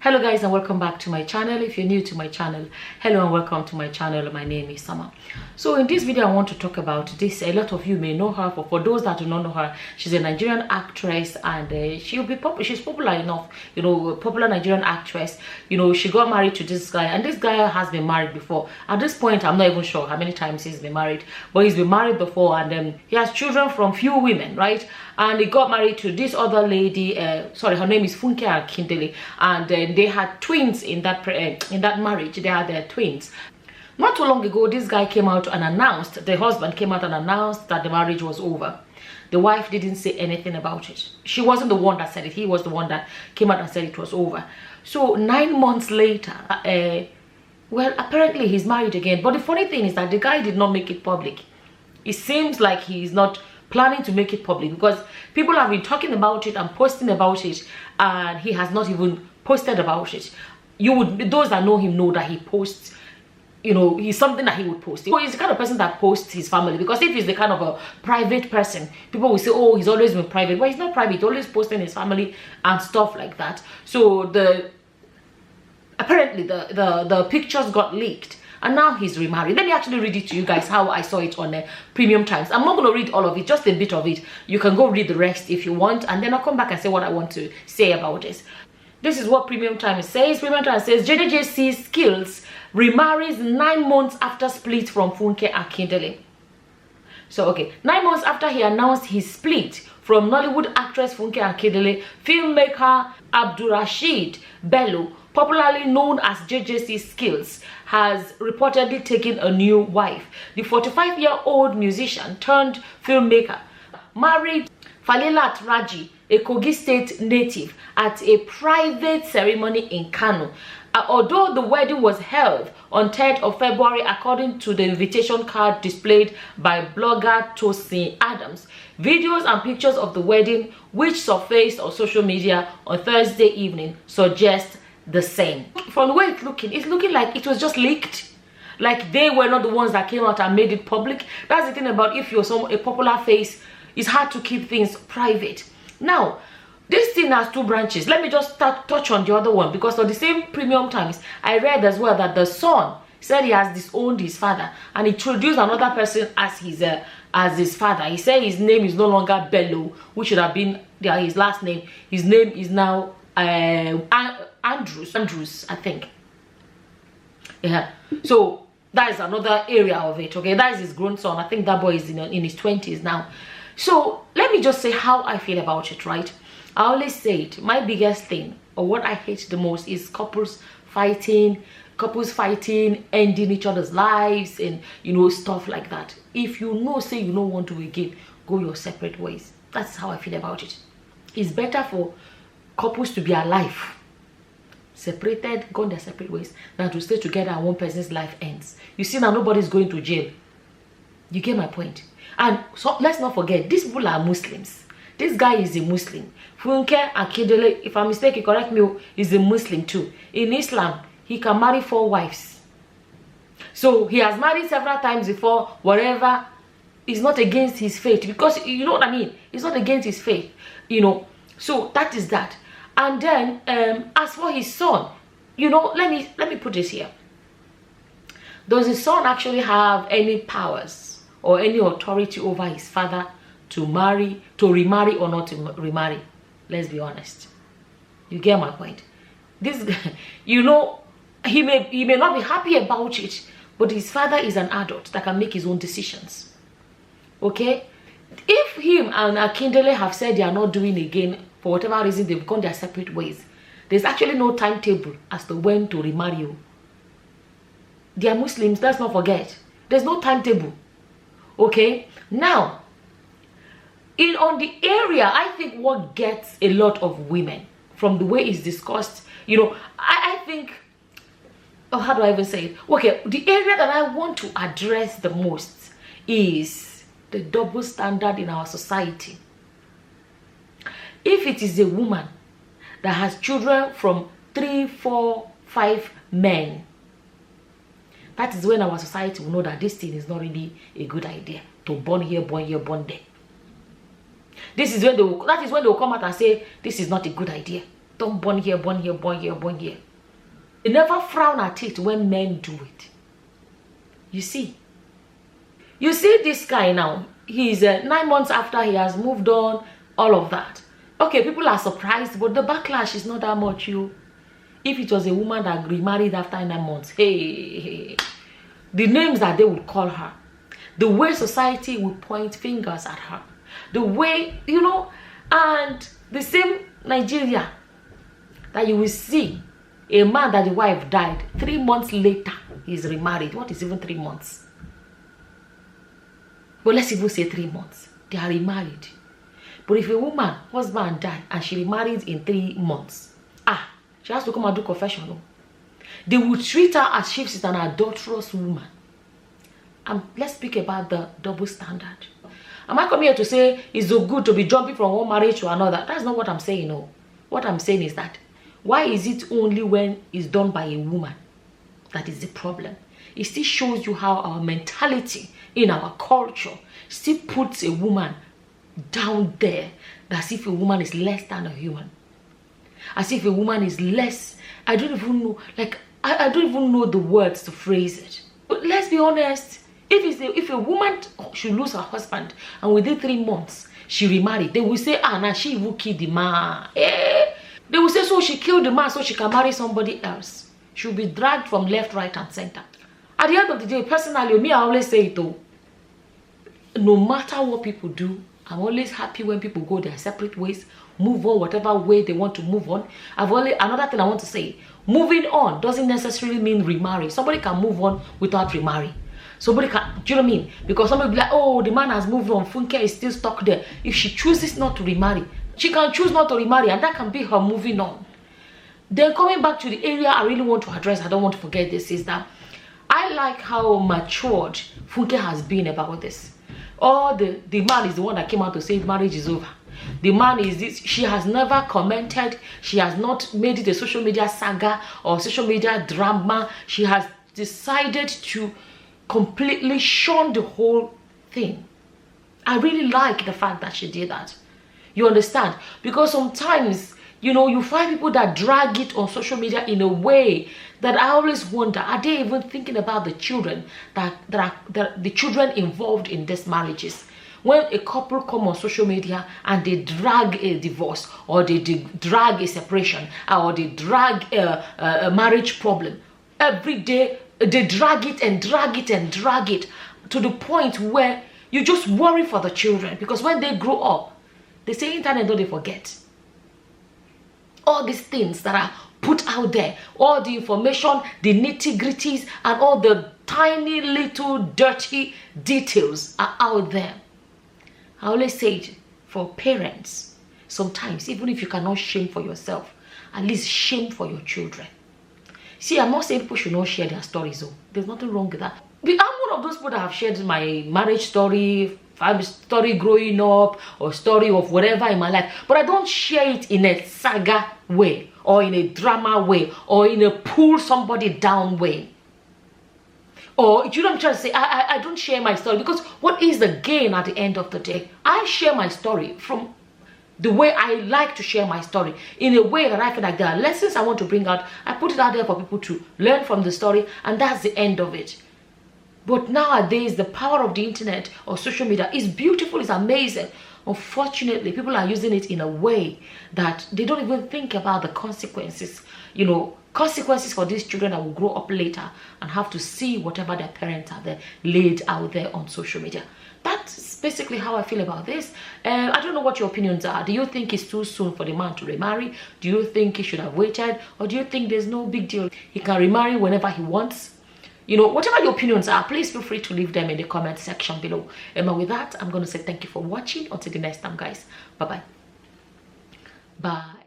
Hello guys, and welcome back to my channel. If you're new to my channel, hello and welcome to my channel. My name is Summer. So in this video I want to talk about this. A lot of you may know her, but for those that do not know her, she's a Nigerian actress, and she's popular enough, popular Nigerian actress. She got married to this guy, and this guy has been married before. At this point I'm not even sure how many times he's been married, but he's been married before, and he has children from few women, right? And he got married to this other lady, her name is Funke Akindele, and they had twins in that marriage. They had their twins. Not too long ago, this guy came out and announced, the husband came out and announced that the marriage was over. The wife didn't say anything about it. She wasn't the one that said it. He was the one that came out and said it was over. So 9 months later, well, apparently he's married again. But the funny thing is that the guy did not make it public. It seems like he's not planning to make it public, because people have been talking about it and posting about it, and he has not even posted about it. Those that know him know that he posts, he's something that he would post. So he's the kind of person that posts his family, because if he's the kind of a private person, people will say, oh, he's always been private. Well, he's not private. He's always posting his family and stuff like that. So apparently the pictures got leaked, and now he's remarried. Let me actually read it to you guys how I saw it on Premium Times. I'm not going to read all of it, just a bit of it. You can go read the rest if you want, and then I'll come back and say what I want to say about this. This is what Premium Times says. Premium Times says JJCSkills remarries 9 months after split from Funke Akindele. So, okay, 9 months after he announced his split from Nollywood actress Funke Akindele, filmmaker Abdulrasheed Bello, popularly known as JJCSkills, has reportedly taken a new wife. The 45-year-old musician turned filmmaker married Falilat Raji, a Kogi State native, at a private ceremony in Kano. Although the wedding was held on 3rd of February, according to the invitation card displayed by blogger Tosin Adams, videos and pictures of the wedding, which surfaced on social media on Thursday evening, suggest the same. From the way it's looking like it was just leaked. Like they were not the ones that came out and made it public. That's the thing about, if you're a popular face, it's hard to keep things private. Now, this thing has two branches. Let me just touch on the other one, because on the same Premium Times, I read as well that the son said he has disowned his father and introduced another person as his father. He said his name is no longer Bello, which should have been his last name. His name is now Andrews, I think. Yeah. So that is another area of it. Okay, that is his grown son. I think that boy is in his 20s now. So let me just say how I feel about it, right? I always say it. My biggest thing, or what I hate the most, is couples fighting, ending each other's lives, and stuff like that. If say you don't want to again, go your separate ways. That's how I feel about it. It's better for couples to be alive, separated, gone their separate ways, than to stay together and one person's life ends. You see, now nobody's going to jail. You get my point? And so let's not forget, these people are Muslims. This guy is a Muslim. Funke Akindele, if I'm mistaken, correct me, is a Muslim too. In Islam, he can marry 4 wives. So he has married several times before, whatever. Is not against his faith, because you know what I mean. It's not against his faith, So that is that. And then as for his son, let me put this here. Does his son actually have any powers or any authority over his father to remarry or not to remarry? Let's be honest. You get my point. This guy, he may not be happy about it, but his father is an adult that can make his own decisions. Okay? If him and Akindele have said they are not doing again, for whatever reason they've gone their separate ways, there's actually no timetable as to when to remarry you. They are Muslims, let's not forget. There's no timetable. Okay? Now, on the area, I think what gets a lot of women from the way it's discussed, I think, how do I even say it? Okay, the area that I want to address the most is the double standard in our society. If it is a woman that has children from 3, 4, 5 men, that is when our society will know that this thing is not really a good idea, to born here, born there. That is when they will come out and say this is not a good idea. Don't born here, born here, born here, born here. They never frown at it when men do it. You see this guy now. He's 9 months after he has moved on, all of that. Okay, people are surprised, but the backlash is not that much. If it was a woman that remarried after 9 months, hey, the names that they would call her, the way society would point fingers at her, the way, and the same Nigeria that you will see a man that the wife died 3 months later, he's remarried. What is even 3 months? But let's even say 3 months. They are remarried. But if a woman, husband died and she remarried in 3 months, she has to come and do confession. They will treat her as if she's an adulterous woman. Let's speak about the double standard. Am I coming here to say it's so good to be jumping from one marriage to another? That's not what I'm saying. No. What I'm saying is that why is it only when it's done by a woman that is the problem? It still shows you how our mentality in our culture still puts a woman down there, as if a woman is less than a human, as if a woman is less. I don't even know, like I don't even know the words to phrase it. But let's be honest, if a woman should lose her husband and within 3 months she remarried, they will say, now she even killed the man. They will say, so she killed the man so she can marry somebody else. She'll be dragged from left, right, and center. At the end of the day, personally, me, I always say it though. No matter what people do, I'm always happy when people go their separate ways, move on whatever way they want to move on. Another thing I want to say, moving on doesn't necessarily mean remarry. Somebody can move on without remarry. Somebody can, do you know what I mean? Because somebody will be like, oh, the man has moved on, Funke is still stuck there. If she chooses not to remarry, she can choose not to remarry, and that can be her moving on. Then coming back to the area I really want to address, I don't want to forget this, is that I like how matured Funke has been about this. The man is the one that came out to say marriage is over. The man is this. She has never commented. She has not made it a social media saga or social media drama. She has decided to completely shun the whole thing. I really like the fact that she did that. You understand? Because sometimes, you find people that drag it on social media in a way that I always wonder, are they even thinking about the children the children involved in these marriages? When a couple come on social media and they drag a divorce, or they drag a separation, or they drag a marriage problem, every day they drag it and drag it and drag it to the point where you just worry for the children, because when they grow up, they say internet, don't they forget? All these things that are put out there, all the information, the nitty-gritties, and all the tiny little dirty details are out there. I always say it, for parents, sometimes, even if you cannot shame for yourself, at least shame for your children. See, I'm not saying people should not share their stories, though. There's nothing wrong with that. I'm one of those people that have shared my marriage story, story growing up, or story of whatever in my life, but I don't share it in a saga way, or in a drama way, or in a pull somebody down way. Or, you know what I'm trying to say? I don't share my story, because what is the gain at the end of the day? I share my story from the way I like to share my story, in a way that I feel like there are lessons I want to bring out. I put it out there for people to learn from the story, and that's the end of it. But nowadays, the power of the internet or social media is beautiful, it's amazing. Unfortunately, people are using it in a way that they don't even think about the consequences. Consequences for these children that will grow up later and have to see whatever their parents have laid out there on social media. That's basically how I feel about this. I don't know what your opinions are. Do you think it's too soon for the man to remarry? Do you think he should have waited? Or do you think there's no big deal? He can remarry whenever he wants? Whatever your opinions are, please feel free to leave them in the comment section below. And with that, I'm going to say thank you for watching. Until the next time, guys. Bye-bye. Bye.